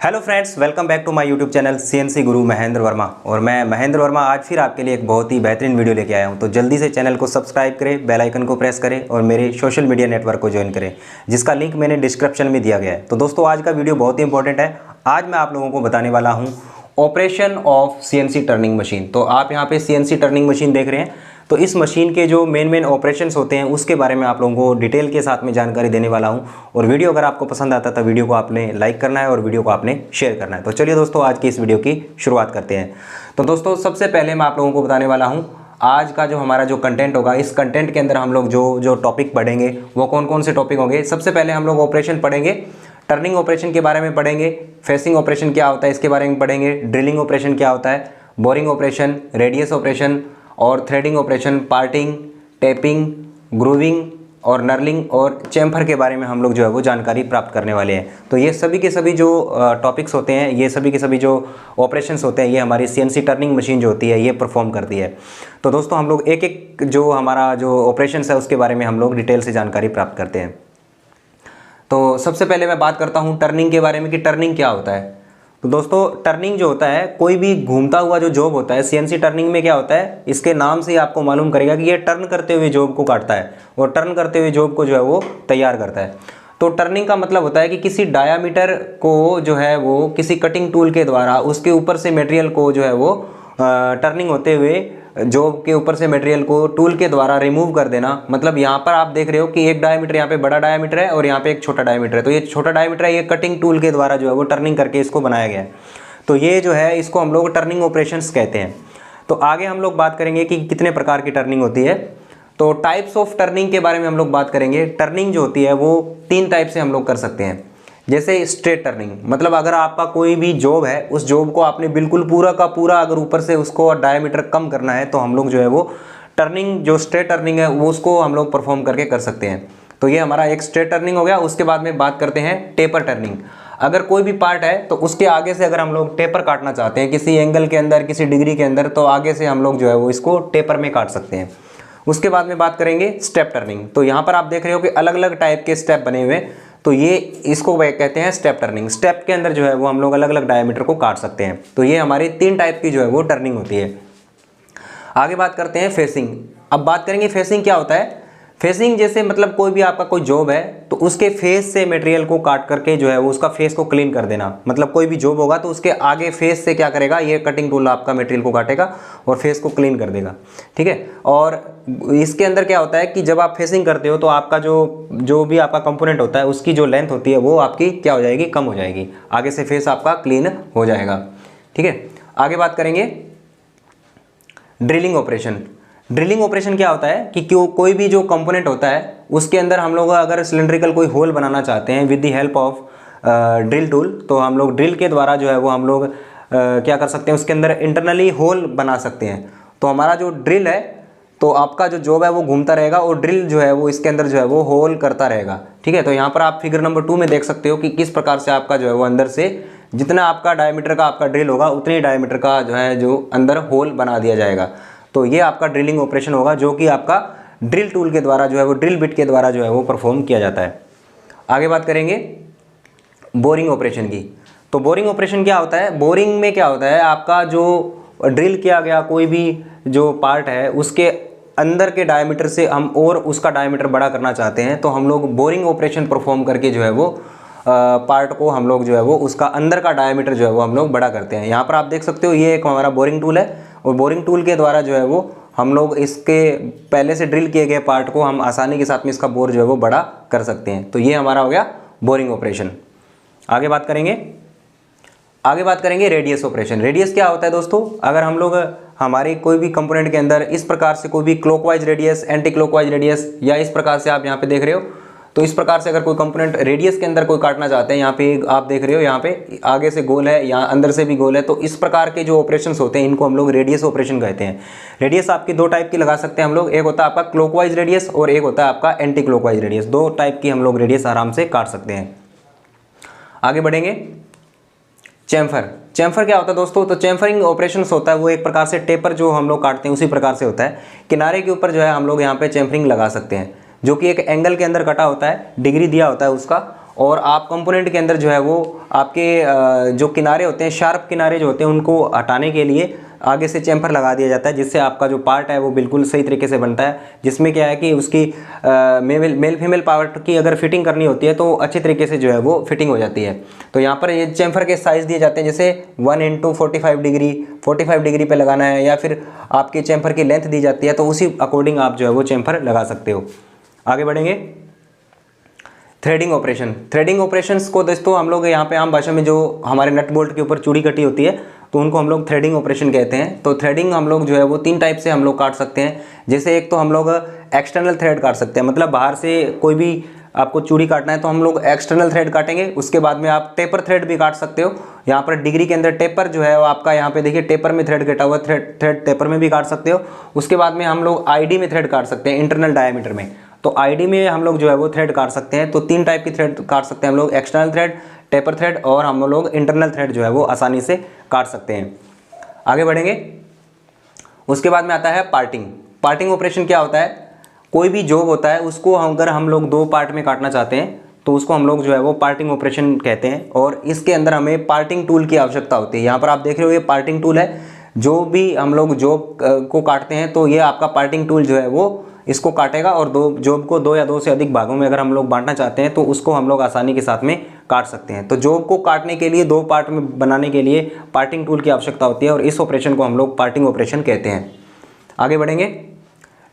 Hello friends, welcome back to my YouTube channel CNC Guru Mahendra Verma. और मैं महेंद्र वर्मा आज फिर आपके लिए एक बहुत ही बेहतरीन वीडियो लेके आया हूं। तो जल्दी से चैनल को सब्सक्राइब करें, बेल आइकन को प्रेस करें और मेरे सोशल मीडिया नेटवर्क को ज्वाइन करें, जिसका लिंक मैंने डिस्क्रिप्शन में दिया गया है। तो दोस्तों, आज का वीडियो बहुत ही इंपॉर्टेंट है। आज मैं आप लोगों को बताने वाला हूँ operation of CNC turning machine. तो आप यहाँ पे सीएनसी टर्निंग मशीन देख रहे हैं। तो इस मशीन के जो मेन ऑपरेशंस होते हैं उसके बारे में आप लोगों को डिटेल के साथ में जानकारी देने वाला हूं। और वीडियो अगर आपको पसंद आता है तो वीडियो को आपने लाइक करना है और वीडियो को आपने शेयर करना है। तो चलिए दोस्तों, आज की इस वीडियो की शुरुआत करते हैं। तो दोस्तों, सबसे पहले मैं आप लोगों को बताने वाला हूँ आज का जो हमारा जो कंटेंट होगा, इस कंटेंट के अंदर हम लोग जो टॉपिक पढ़ेंगे वो कौन कौन से टॉपिक होंगे। सबसे पहले हम लोग ऑपरेशन पढ़ेंगे, टर्निंग ऑपरेशन के बारे में पढ़ेंगे, फेसिंग ऑपरेशन क्या होता है इसके बारे में पढ़ेंगे, ड्रिलिंग ऑपरेशन क्या होता है, बोरिंग ऑपरेशन, रेडियस ऑपरेशन और threading operation, parting, tapping, grooving और नर्लिंग और चैम्फर के बारे में हम लोग जो है वो जानकारी प्राप्त करने वाले हैं। तो ये सभी के सभी जो टॉपिक्स होते हैं, ये सभी के सभी जो ऑपरेशंस होते हैं, ये हमारी सीएनसी टर्निंग मशीन जो होती है ये परफॉर्म करती है। तो दोस्तों, हम लोग एक एक जो हमारा जो ऑपरेशंस है उसके बारे में हम लोग डिटेल से जानकारी प्राप्त करते हैं। तो सबसे पहले मैं बात करता हूँ टर्निंग के बारे में कि टर्निंग क्या होता है। तो दोस्तों, टर्निंग जो होता है, कोई भी घूमता हुआ जो जॉब होता है, सीएनसी टर्निंग में क्या होता है, इसके नाम से ही आपको मालूम करेगा कि ये टर्न करते हुए जॉब को काटता है और टर्न करते हुए जॉब को जो है वो तैयार करता है। तो टर्निंग का मतलब होता है कि किसी डायामीटर को जो है वो किसी कटिंग टूल के द्वारा उसके ऊपर से मटेरियल को जो है वो टर्निंग होते हुए जॉब के ऊपर से मटेरियल को टूल के द्वारा रिमूव कर देना। मतलब यहाँ पर आप देख रहे हो कि एक डायमीटर, यहाँ पे बड़ा डायमीटर है और यहाँ पे एक छोटा डायमीटर है। तो ये छोटा डायमीटर है, ये कटिंग टूल के द्वारा जो है वो टर्निंग करके इसको बनाया गया है। तो ये जो है इसको हम लोग टर्निंग ऑपरेशंस कहते हैं। तो आगे हम लोग बात करेंगे कि कितने प्रकार की टर्निंग होती है। तो टाइप्स ऑफ टर्निंग के बारे में हम लोग बात करेंगे। टर्निंग जो होती है वो 3 टाइप से हम लोग कर सकते हैं। जैसे स्ट्रेट टर्निंग, मतलब अगर आपका कोई भी जॉब है, उस जॉब को आपने बिल्कुल पूरा का पूरा अगर ऊपर से उसको डायमीटर कम करना है तो हम लोग जो है वो टर्निंग, जो स्ट्रेट टर्निंग है वो उसको हम लोग परफॉर्म करके कर सकते हैं। तो ये हमारा एक स्ट्रेट टर्निंग हो गया। उसके बाद में बात करते हैं टेपर टर्निंग। अगर कोई भी पार्ट है तो उसके आगे से अगर हम लोग टेपर काटना चाहते हैं किसी एंगल के अंदर, किसी डिग्री के अंदर, तो आगे से हम लोग जो है वो इसको टेपर में काट सकते हैं। उसके बाद में बात करेंगे स्टेप टर्निंग। तो यहाँ पर आप देख रहे हो कि अलग अलग टाइप के स्टेप बने हुए, तो ये इसको कहते हैं स्टेप टर्निंग। स्टेप के अंदर जो है वो हम लोग अलग अलग डायमीटर को काट सकते हैं। तो ये हमारी 3 टाइप की जो है वो टर्निंग होती है। आगे बात करते हैं फेसिंग। अब बात करेंगे फेसिंग क्या होता है। फेसिंग जैसे मतलब कोई भी आपका कोई जॉब है तो उसके फेस से मटेरियल को काट करके जो है वो उसका फेस को क्लीन कर देना। मतलब कोई भी जॉब होगा तो उसके आगे फेस से क्या करेगा, ये कटिंग टूल आपका मटेरियल को काटेगा और फेस को क्लीन कर देगा। ठीक है। और इसके अंदर क्या होता है कि जब आप फेसिंग करते हो तो आपका जो भी आपका कंपोनेंट होता है उसकी जो लेंथ होती है वो आपकी क्या हो जाएगी, कम हो जाएगी। आगे से फेस आपका क्लीन हो जाएगा। ठीक है। आगे बात करेंगे ड्रिलिंग ऑपरेशन। ड्रिलिंग ऑपरेशन क्या होता है कि कोई भी जो कंपोनेंट होता है उसके अंदर हम लोग अगर सिलेंड्रिकल कोई होल बनाना चाहते हैं with the help of drill tool, तो हम लोग ड्रिल के द्वारा जो है वो हम लोग क्या कर सकते हैं, उसके अंदर इंटरनली होल बना सकते हैं। तो हमारा जो ड्रिल है, तो आपका जो जॉब है वो घूमता रहेगा और ड्रिल जो है वो इसके अंदर जो है वो होल करता रहेगा। ठीक है। तो यहाँ पर आप फिगर नंबर 2 में देख सकते हो कि किस प्रकार से आपका जो है वो अंदर से जितना आपका डायमीटर का आपका ड्रिल होगा उतने डायमीटर का जो है जो अंदर होल बना दिया जाएगा। तो ये आपका ड्रिलिंग ऑपरेशन होगा, जो कि आपका ड्रिल टूल के द्वारा जो है वो ड्रिल बिट के द्वारा जो है वो परफॉर्म किया जाता है। आगे बात करेंगे बोरिंग ऑपरेशन की। तो बोरिंग ऑपरेशन क्या होता है। बोरिंग में क्या होता है, आपका जो ड्रिल किया गया कोई भी जो पार्ट है उसके अंदर के डायमीटर से हम और उसका डायमीटर बड़ा करना चाहते हैं, तो हम लोग बोरिंग ऑपरेशन परफॉर्म करके जो है वो पार्ट को हम लोग जो है वो उसका अंदर का डायमीटर जो है वो हम लोग बड़ा करते हैं। यहाँ पर आप देख सकते हो ये एक हमारा बोरिंग टूल है और बोरिंग टूल के द्वारा जो है वो हम लोग इसके पहले से ड्रिल किए गए पार्ट को हम आसानी के साथ में इसका बोर जो है वो बड़ा कर सकते हैं। तो ये हमारा हो गया बोरिंग ऑपरेशन। आगे बात करेंगे रेडियस ऑपरेशन। रेडियस क्या होता है दोस्तों, अगर हम लोग हमारे कोई भी कंपोनेंट के अंदर इस प्रकार से कोई भी clockwise radius, anti clockwise radius, या इस प्रकार से आप यहाँ पे देख रहे हो, तो इस प्रकार से अगर कोई कंपोनेंट रेडियस के अंदर कोई काटना चाहते हैं, यहाँ पे आप देख रहे हो यहाँ पे आगे से गोल है, यहाँ अंदर से भी गोल है, तो इस प्रकार के जो ऑपरेशंस होते हैं इनको हम लोग रेडियस ऑपरेशन कहते हैं। रेडियस आपकी 2 टाइप की लगा सकते हैं हम लोग, एक होता है आपका क्लॉकवाइज रेडियस और एक होता है आपका एंटी क्लॉकवाइज रेडियस। 2 टाइप की हम लोग रेडियस आराम से काट सकते हैं। आगे बढ़ेंगे चैम्फर। चैम्फर क्या होता है दोस्तों, तो चैम्फरिंग ऑपरेशंस होता है वो एक प्रकार से टेपर जो हम लोग काटते हैं उसी प्रकार से होता है। किनारे के ऊपर जो है हम लोग यहाँ पे चैम्फरिंग लगा सकते हैं, जो कि एक एंगल के अंदर कटा होता है, डिग्री दिया होता है उसका, और आप कंपोनेंट के अंदर जो है वो आपके जो किनारे होते हैं, शार्प किनारे जो होते हैं, उनको हटाने के लिए आगे से चैम्फर लगा दिया जाता है, जिससे आपका जो पार्ट है वो बिल्कुल सही तरीके से बनता है। जिसमें क्या है कि उसकी मेल फीमेल पार्ट की अगर फिटिंग करनी होती है तो अच्छी तरीके से जो है वो फिटिंग हो जाती है। तो यहाँ पर ये चैम्फर के साइज़ दिए जाते हैं, जैसे 1x45 डिग्री 45 डिग्री पे लगाना है, या फिर आपके चैम्फर की लेंथ दी जाती है, तो उसी अकॉर्डिंग आप जो है वो चैम्फर लगा सकते हो। आगे बढ़ेंगे, थ्रेडिंग ऑपरेशन। थ्रेडिंग ऑपरेशंस को दोस्तों हम लोग यहाँ पे आम भाषा में जो हमारे नट बोल्ट के ऊपर चूड़ी कटी होती है तो उनको हम लोग थ्रेडिंग ऑपरेशन कहते हैं। तो थ्रेडिंग हम लोग जो है वो 3 टाइप से हम लोग काट सकते हैं। जैसे एक तो हम लोग एक्सटर्नल थ्रेड काट सकते हैं, मतलब बाहर से कोई भी आपको चूड़ी काटना है तो हम लोग एक्सटर्नल थ्रेड काटेंगे। उसके बाद में आप टेपर थ्रेड भी काट सकते हो। यहाँ पर डिग्री के अंदर टेपर जो है वो आपका यहाँ पे देखिए टेपर में थ्रेड कटा हुआ, थ्रेड टेपर में भी काट सकते हो। उसके बाद में हम लोग आईडी में थ्रेड काट सकते हैं, इंटरनल डायमीटर में। तो आईडी में हम लोग जो है वो थ्रेड काट सकते हैं। तो 3 टाइप की थ्रेड काट सकते हैं हम लोग, एक्सटर्नल थ्रेड, टेपर थ्रेड और हम लोग इंटरनल थ्रेड जो है वो आसानी से काट सकते हैं। आगे बढ़ेंगे, उसके बाद में आता है पार्टिंग। पार्टिंग ऑपरेशन क्या होता है, कोई भी जॉब होता है उसको अगर हम लोग 2 पार्ट में काटना चाहते हैं तो उसको हम लोग जो है वो पार्टिंग ऑपरेशन कहते हैं। और इसके अंदर हमें पार्टिंग टूल की आवश्यकता होती है। यहाँ पर आप देख रहे हो ये पार्टिंग टूल है। जो भी हम लोग जॉब को काटते हैं तो ये आपका पार्टिंग टूल जो है वो इसको काटेगा, और जॉब को 2 या 2 से अधिक भागों में अगर हम लोग बांटना चाहते हैं तो उसको हम लोग आसानी के साथ में काट सकते हैं। तो जॉब को काटने के लिए 2 पार्ट में बनाने के लिए पार्टिंग टूल की आवश्यकता होती है, और इस ऑपरेशन को हम लोग पार्टिंग ऑपरेशन कहते हैं। आगे बढ़ेंगे,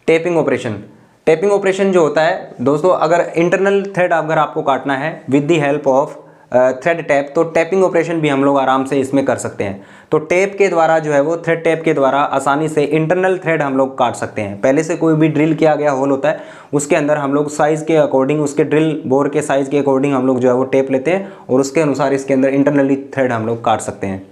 टेपिंग ऑपरेशन। टेपिंग ऑपरेशन जो होता है दोस्तों, अगर इंटरनल थ्रेड अगर आपको काटना है with the help of thread tap, तो टैपिंग ऑपरेशन भी हम लोग आराम से इसमें कर सकते हैं। तो टेप के द्वारा जो है वो थ्रेड टैप के द्वारा आसानी से इंटरनल थ्रेड हम लोग काट सकते हैं। पहले से कोई भी ड्रिल किया गया होल होता है उसके अंदर हम लोग साइज़ के अकॉर्डिंग, उसके ड्रिल बोर के साइज़ के अकॉर्डिंग हम लोग जो है वो टेप लेते हैं और उसके अनुसार इसके अंदर इंटरनली थ्रेड हम लोग काट सकते हैं।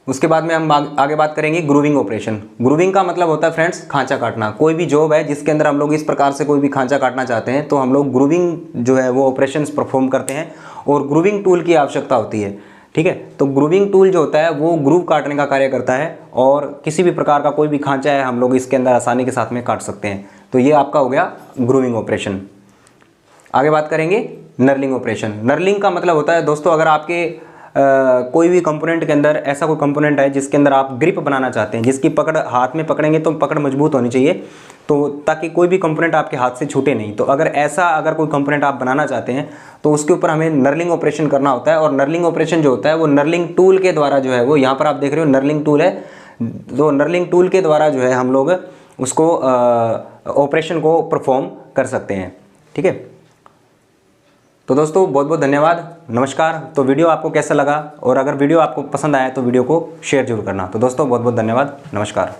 उसके बाद में हम आगे बात करेंगे ग्रूविंग ऑपरेशन। ग्रूविंग का मतलब होता है फ्रेंड्स खांचा काटना। कोई भी जॉब है जिसके अंदर हम लोग इस प्रकार से कोई भी खांचा काटना चाहते हैं तो हम लोग ग्रूविंग जो है वो ऑपरेशंस परफॉर्म करते हैं, और ग्रूविंग टूल की आवश्यकता होती है। ठीक है, तो ग्रूविंग टूल जो होता है वो ग्रूव काटने का कार्य करता है, और किसी भी प्रकार का कोई भी खांचा है हम लोग इसके अंदर आसानी के साथ में काट सकते हैं। तो ये आपका हो गया ग्रूविंग ऑपरेशन। आगे बात करेंगे नर्लिंग ऑपरेशन। नर्लिंग का मतलब होता है दोस्तों, अगर आपके कोई भी कंपोनेंट के अंदर ऐसा कोई कंपोनेंट है जिसके अंदर आप ग्रिप बनाना चाहते हैं, जिसकी पकड़ हाथ में पकड़ेंगे तो पकड़ मजबूत होनी चाहिए, तो ताकि कोई भी कंपोनेंट आपके हाथ से छूटे नहीं। तो अगर कोई कंपोनेंट आप बनाना चाहते हैं तो उसके ऊपर हमें नर्लिंग ऑपरेशन करना होता है। और नर्लिंग ऑपरेशन जो होता है वो नर्लिंग टूल के द्वारा जो है वो, यहाँ पर आप देख रहे हो नर्लिंग टूल है, तो नर्लिंग टूल के द्वारा जो है हम लोग उसको ऑपरेशन को परफॉर्म कर सकते हैं। ठीक है, तो दोस्तों बहुत बहुत धन्यवाद, नमस्कार। तो वीडियो आपको कैसा लगा, और अगर वीडियो आपको पसंद आया तो वीडियो को शेयर जरूर करना। तो दोस्तों बहुत बहुत धन्यवाद, नमस्कार।